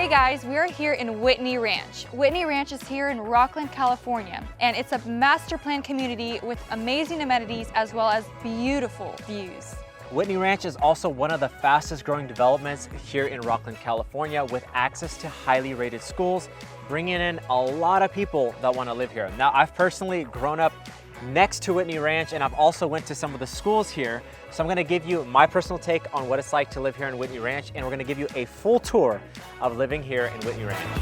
Hey guys, we are here in Whitney Ranch. Whitney Ranch is here in Rocklin, California, and it's a master plan community with amazing amenities as well as beautiful views. Whitney Ranch is also one of the fastest growing developments here in Rocklin, California, with access to highly rated schools, bringing in a lot of people that want to live here. Now, I've personally grown up next to Whitney Ranch, and I've also went to some of the schools here. So I'm going to give you my personal take on what it's like to live here in Whitney Ranch, and we're going to give you a full tour of living here in Whitney Ranch.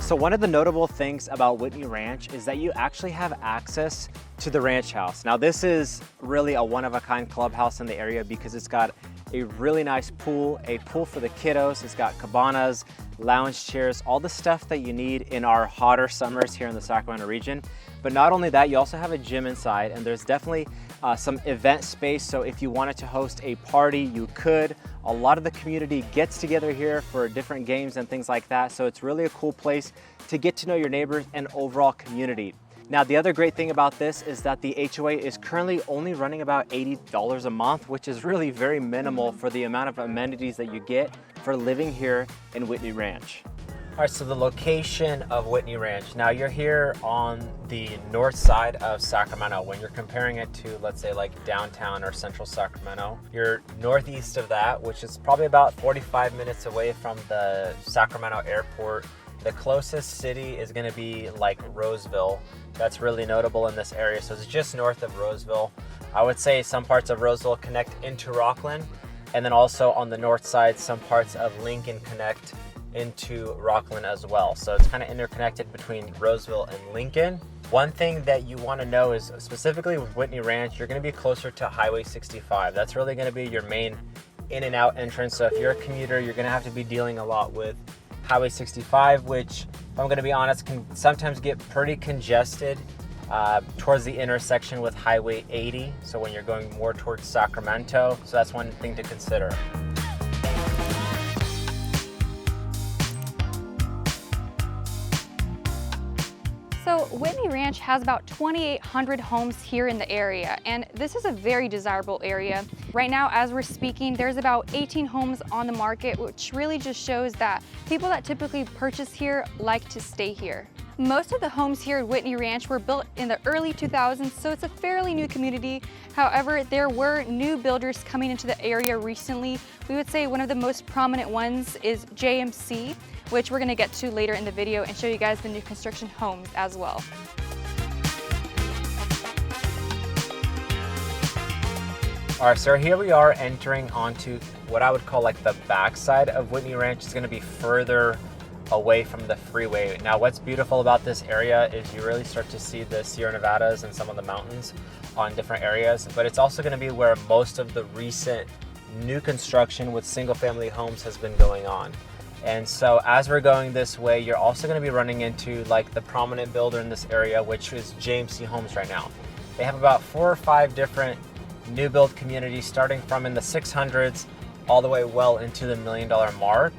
So one of the notable things about Whitney Ranch is that you actually have access to the ranch house. Now this is really a one-of-a-kind clubhouse in the area because it's got a really nice pool, a pool for the kiddos. It's got cabanas, lounge chairs, all the stuff that you need in our hotter summers here in the Sacramento region. But not only that, you also have a gym inside, and there's definitely some event space. So if you wanted to host a party, you could. A lot of the community gets together here for different games and things like that. So it's really a cool place to get to know your neighbors and overall community. Now, the other great thing about this is that the HOA is currently only running about $80 a month, which is really very minimal for the amount of amenities that you get for living here in Whitney Ranch. All right, so the location of Whitney Ranch. Now you're here on the north side of Sacramento. When you're comparing it to, let's say, like downtown or central Sacramento, you're northeast of that, which is probably about 45 minutes away from the Sacramento airport. The closest city is going to be like Roseville. That's really notable in this area. So it's just north of Roseville. I would say some parts of Roseville connect into Rocklin, and then also on the north side, some parts of Lincoln connect into Rocklin as well. So it's kind of interconnected between Roseville and Lincoln. One thing that you want to know is specifically with Whitney Ranch, you're going to be closer to Highway 65. That's really going to be your main in and out entrance. So if you're a commuter, you're going to have to be dealing a lot with Highway 65, which, if I'm going to be honest, can sometimes get pretty congested towards the intersection with Highway 80. So when you're going more towards Sacramento, so that's one thing to consider. So Whitney Ranch has about 2,800 homes here in the area, and this is a very desirable area. Right now, as we're speaking, there's about 18 homes on the market, which really just shows that people that typically purchase here like to stay here. Most of the homes here at Whitney Ranch were built in the early 2000s, so it's a fairly new community. However, there were new builders coming into the area recently. We would say one of the most prominent ones is JMC, which we're going to get to later in the video and show you guys the new construction homes as well. All right, so here we are entering onto what I would call like the backside of Whitney Ranch. It's going to be further away from the freeway. Now, what's beautiful about this area is you really start to see the Sierra Nevadas and some of the mountains on different areas, but it's also going to be where most of the recent new construction with single family homes has been going on. And so as we're going this way, you're also going to be running into like the prominent builder in this area, which is JMC Homes right now. They have about 4 or 5 different new build communities starting from in the 600s all the way well into the $1 million mark.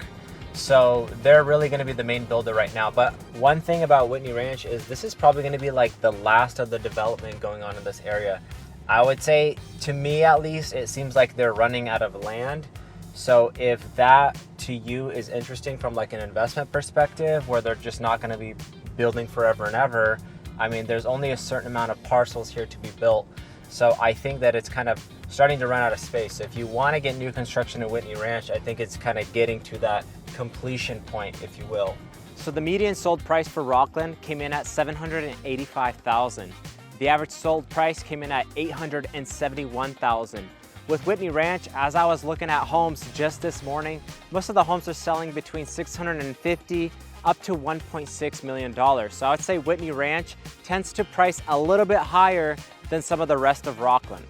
So they're really going to be the main builder right now. But one thing about Whitney Ranch is this is probably going to be like the last of the development going on in this area. I would say, to me at least, it seems like they're running out of land. So if that to you is interesting from like an investment perspective, where they're just not going to be building forever and ever, I mean, there's only a certain amount of parcels here to be built. So I think that it's kind of starting to run out of space. So if you want to get new construction in Whitney Ranch, I think it's kind of getting to that completion point, if you will. So the median sold price for Rocklin came in at $785,000. The average sold price came in at $871,000. With Whitney Ranch, as I was looking at homes just this morning, most of the homes are selling between $650,000 up to $1.6 million. So I would say Whitney Ranch tends to price a little bit higher than some of the rest of Rocklin.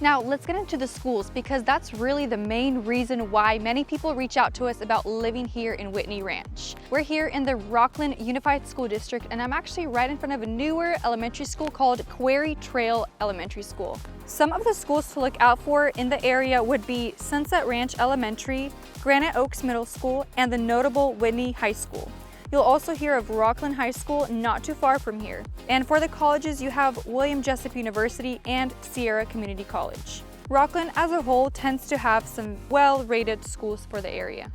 Now let's get into the schools, because that's really the main reason why many people reach out to us about living here in Whitney Ranch. We're here in the Rocklin Unified School District, and I'm actually right in front of a newer elementary school called Quarry Trail Elementary School. Some of the schools to look out for in the area would be Sunset Ranch Elementary, Granite Oaks Middle School, and the notable Whitney High School. You'll also hear of Rocklin High School not too far from here. And for the colleges, you have William Jessup University and Sierra Community College. Rocklin as a whole tends to have some well-rated schools for the area.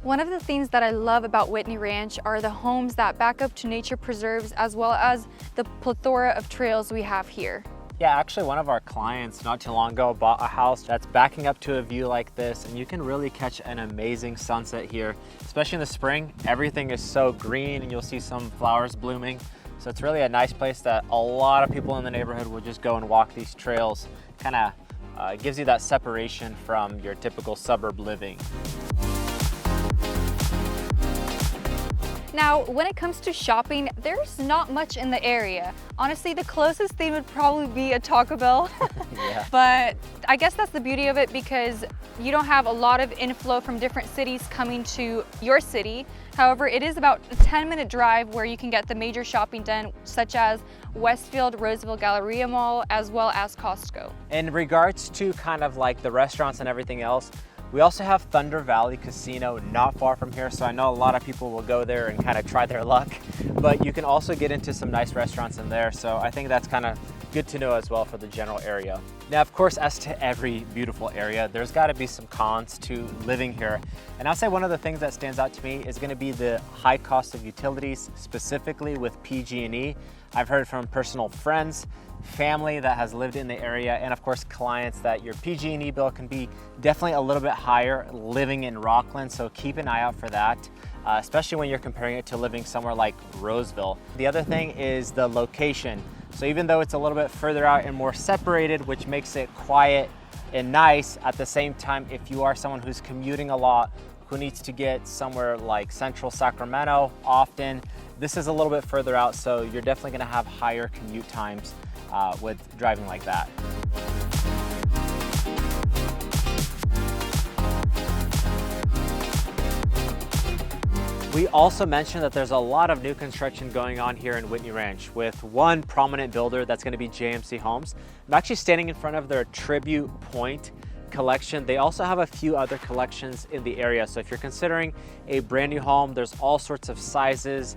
One of the things that I love about Whitney Ranch are the homes that back up to nature preserves as well as the plethora of trails we have here. Yeah, actually one of our clients not too long ago bought a house that's backing up to a view like this, and you can really catch an amazing sunset here, especially in the spring. Everything is so green and you'll see some flowers blooming. So it's really a nice place that a lot of people in the neighborhood will just go and walk these trails. Kind of gives you that separation from your typical suburb living. Now, when it comes to shopping, there's not much in the area. Honestly, the closest thing would probably be a Taco Bell. Yeah. But I guess that's the beauty of it because you don't have a lot of inflow from different cities coming to your city. However, it is about a 10-minute drive where you can get the major shopping done, such as Westfield, Roseville Galleria Mall, as well as Costco. In regards to kind of like the restaurants and everything else, we also have Thunder Valley Casino not far from here, so I know a lot of people will go there and kind of try their luck, but you can also get into some nice restaurants in there, so I think that's kind of good to know as well for the general area. Now, of course, as to every beautiful area, there's got to be some cons to living here, and I'll say one of the things that stands out to me is going to be the high cost of utilities, specifically with PG&E. I've heard from personal friends, family that has lived in the area, and of course clients that your PG&E bill can be definitely a little bit higher living in Rocklin, so keep an eye out for that, especially when you're comparing it to living somewhere like Roseville. The other thing is the location. So even though it's a little bit further out and more separated, which makes it quiet and nice, at the same time, if you are someone who's commuting a lot, who needs to get somewhere like central Sacramento often, this is a little bit further out, so you're definitely gonna have higher commute times with driving like that. We also mentioned that there's a lot of new construction going on here in Whitney Ranch with one prominent builder that's going to be JMC Homes. I'm actually standing in front of their Tribute Point collection. They also have a few other collections in the area. So if you're considering a brand new home, there's all sorts of sizes,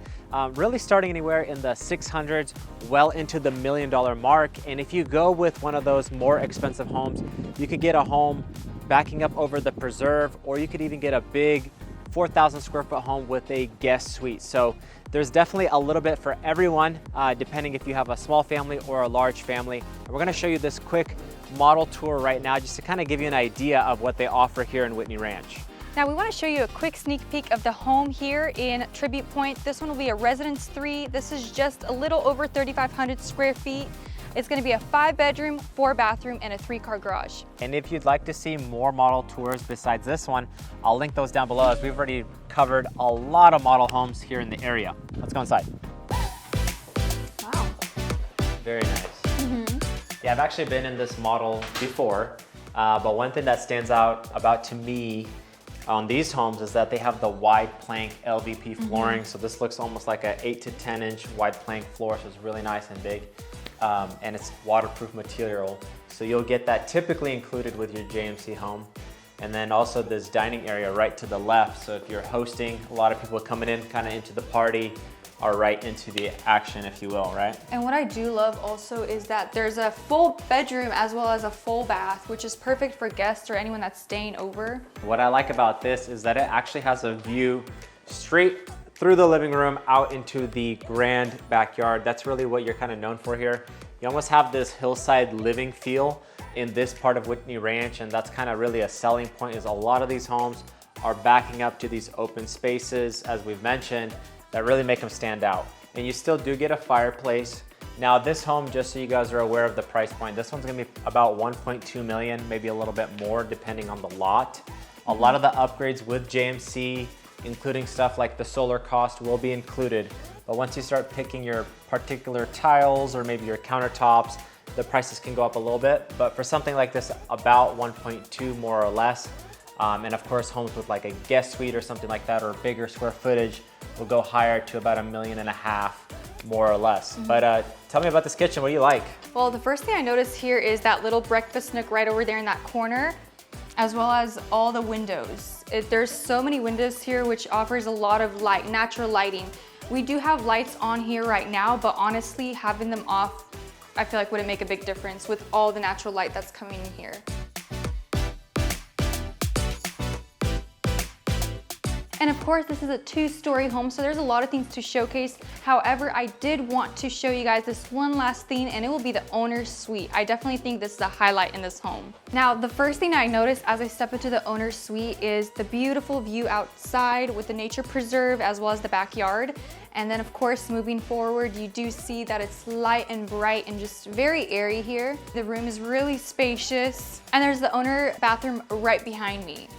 really starting anywhere in the 600s, well into the $1 million mark. And if you go with one of those more expensive homes, you could get a home backing up over the preserve, or you could even get a big 4,000 square foot home with a guest suite. So there's definitely a little bit for everyone, depending if you have a small family or a large family. And we're gonna show you this quick model tour right now just to kind of give you an idea of what they offer here in Whitney Ranch. Now we want to show you a quick sneak peek of the home here in Tribute Point. This one will be a Residence 3. This is just a little over 3,500 square feet. It's going to be a 5-bedroom, 4-bathroom, and a 3-car garage. And if you'd like to see more model tours besides this one, I'll link those down below, as we've already covered a lot of model homes here in the area. Let's go inside. Wow. Very nice. Yeah, I've actually been in this model before, but one thing that stands out about to me on these homes is that they have the wide plank LVP flooring. So this looks almost like an 8 to 10 inch wide plank floor, so it's really nice and big. And it's waterproof material. So you'll get that typically included with your JMC home. And then also this dining area right to the left. So if you're hosting, a lot of people coming in kind of into the party are right into the action, if you will, right? And what I do love also is that there's a full bedroom as well as a full bath, which is perfect for guests or anyone that's staying over. What I like about this is that it actually has a view straight through the living room out into the grand backyard. That's really what you're kind of known for here. You almost have this hillside living feel in this part of Whitney Ranch, and that's kind of really a selling point, is a lot of these homes are backing up to these open spaces, as we've mentioned, that really make them stand out. And you still do get a fireplace. Now this home, just so you guys are aware of the price point, this one's gonna be about 1.2 million, maybe a little bit more depending on the lot. A lot of the upgrades with JMC, including stuff like the solar cost, will be included. But once you start picking your particular tiles or maybe your countertops, the prices can go up a little bit. But for something like this, about 1.2 more or less. And of course, homes with like a guest suite or something like that, or bigger square footage, will go higher to about $1.5 million more or less. But tell me about this kitchen, what do you like? Well, the first thing I noticed here is that little breakfast nook right over there in that corner, as well as all the windows. There's so many windows here, which offers a lot of light, natural lighting. We do have lights on here right now, but honestly, having them off I feel like wouldn't make a big difference with all the natural light that's coming in here. And of course, this is a 2-story home, so there's a lot of things to showcase. However, I did want to show you guys this one last thing, and it will be the owner's suite. I definitely think this is a highlight in this home. Now, the first thing I noticed as I step into the owner's suite is the beautiful view outside with the nature preserve as well as the backyard. And then of course, moving forward, you do see that it's light and bright and just very airy here. The room is really spacious, and there's the owner bathroom right behind me.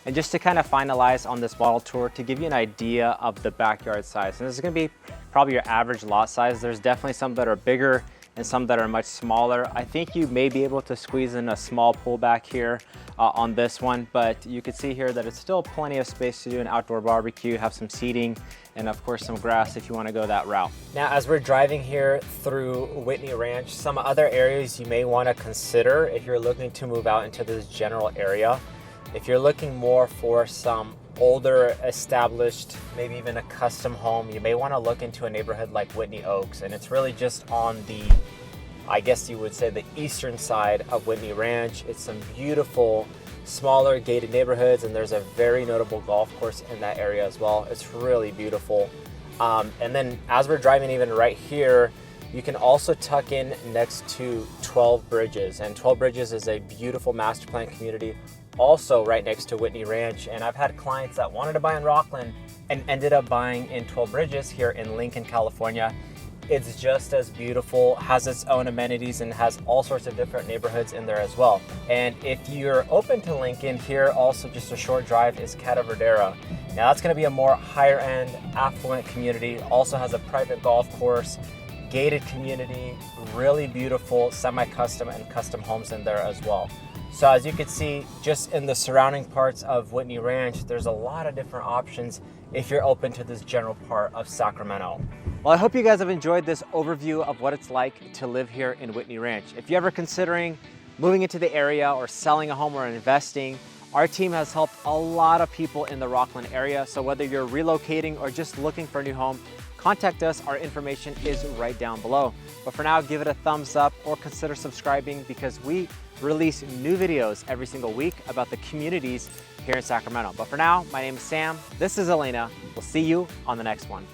And just to kind of finalize on this model tour, to give you an idea of the backyard size, and this is going to be probably your average lot size. There's definitely some that are bigger and some that are much smaller. I think you may be able to squeeze in a small pool back here on this one, but you can see here that it's still plenty of space to do an outdoor barbecue, have some seating, and of course some grass if you want to go that route. Now, as we're driving here through Whitney Ranch, some other areas you may want to consider if you're looking to move out into this general area. If you're looking more for some older, established, maybe even a custom home, you may want to look into a neighborhood like Whitney Oaks. And it's really just on the, I guess you would say, the eastern side of Whitney Ranch. It's some beautiful, smaller gated neighborhoods, and there's a very notable golf course in that area as well. It's really beautiful. And then as we're driving even right here, you can also tuck in next to 12 Bridges. And 12 Bridges is a beautiful master plan community, also right next to Whitney Ranch. And I've had clients that wanted to buy in Rocklin and ended up buying in 12 Bridges here in Lincoln, California. It's just as beautiful, has its own amenities, and has all sorts of different neighborhoods in there as well. And if you're open to Lincoln, here also just a short drive is Casa Verdera. Now that's going to be a more higher end, affluent community. Also has a private golf course, gated community, really beautiful semi-custom and custom homes in there as well. So as you can see, just in the surrounding parts of Whitney Ranch, there's a lot of different options if you're open to this general part of Sacramento. Well, I hope you guys have enjoyed this overview of what it's like to live here in Whitney Ranch. If you're ever considering moving into the area or selling a home or investing, our team has helped a lot of people in the Rocklin area. So whether you're relocating or just looking for a new home, contact us. Our information is right down below. But for now, give it a thumbs up or consider subscribing, because we release new videos every single week about the communities here in Sacramento. But for now, my name is Sam. This is Elena. We'll see you on the next one.